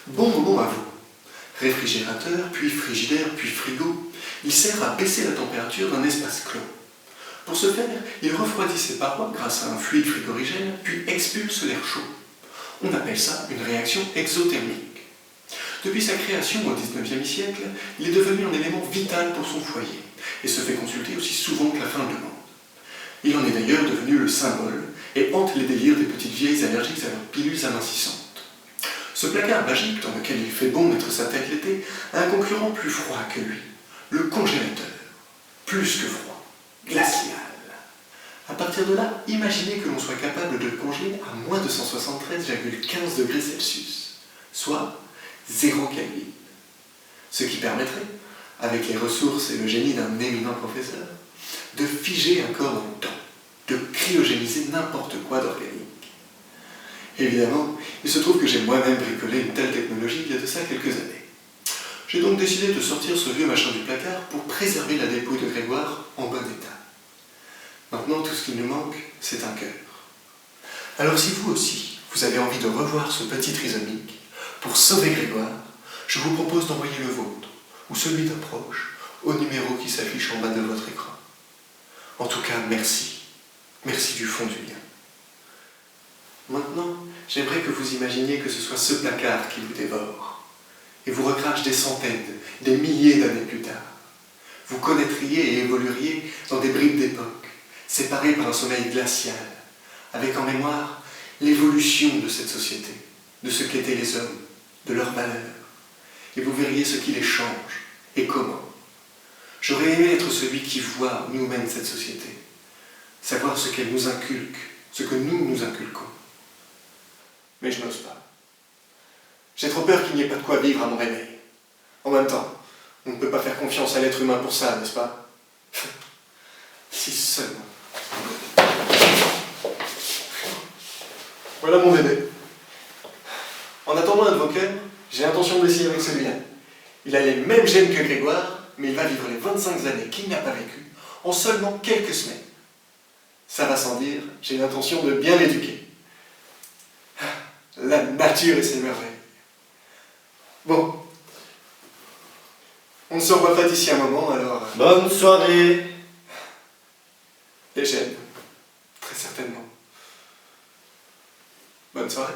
Bon moment à vous. Réfrigérateur, puis frigidaire, puis frigo, il sert à baisser la température d'un espace clos. Pour ce faire, il refroidit ses parois grâce à un fluide frigorigène, puis expulse l'air chaud. On appelle ça une réaction exothermique. Depuis sa création au XIXe siècle, il est devenu un élément vital pour son foyer et se fait consulter aussi souvent que la fin du monde. Il en est d'ailleurs devenu le symbole et hante les délires des petites vieilles allergiques à leurs pilules amincissantes. Ce placard magique dans lequel il fait bon mettre sa tête l'été a un concurrent plus froid que lui, le congélateur. Plus que froid, glacial. À partir de là, imaginez que l'on soit capable de le congeler à moins de 173,15 degrés Celsius, soit 0 Kelvin. Ce qui permettrait, avec les ressources et le génie d'un éminent professeur, de figer un corps dans le temps, de cryogéniser n'importe quoi d'organique. Évidemment, il se trouve que j'ai moi-même bricolé une telle technologie il y a de ça quelques années. J'ai donc décidé de sortir ce vieux machin du placard pour préserver la dépouille de Grégoire en bon état. Maintenant, tout ce qui nous manque, c'est un cœur. Alors si vous aussi, vous avez envie de revoir ce petit trisomique, pour sauver Grégoire, je vous propose d'envoyer le vôtre, ou celui d'un proche, au numéro qui s'affiche en bas de votre écran. En tout cas, merci. Merci du fond du bien. Maintenant, j'aimerais que vous imaginiez que ce soit ce placard qui vous dévore, et vous recrache des centaines, des milliers d'années plus tard. Vous connaîtriez et évolueriez dans des bribes d'époque, séparées par un sommeil glacial, avec en mémoire l'évolution de cette société, de ce qu'étaient les hommes, de leurs valeurs, et vous verriez ce qui les change, et comment. J'aurais aimé être celui qui voit où nous mène cette société, savoir ce qu'elle nous inculque, ce que nous inculquons. Mais je n'ose pas. J'ai trop peur qu'il n'y ait pas de quoi vivre à mon réveil. En même temps, on ne peut pas faire confiance à l'être humain pour ça, n'est-ce pas? Si seulement. Voilà mon bébé. En attendant un de vos cœurs, j'ai l'intention d'essayer avec celui-là. Il a les mêmes gènes que Grégoire, mais il va vivre les 25 années qu'il n'a pas vécues en seulement quelques semaines. Ça va sans dire, j'ai l'intention de bien l'éduquer. La nature et ses merveilles. Bon. On ne se revoit pas d'ici un moment, alors... Bonne soirée. Les gènes. Très certainement. Bonne soirée.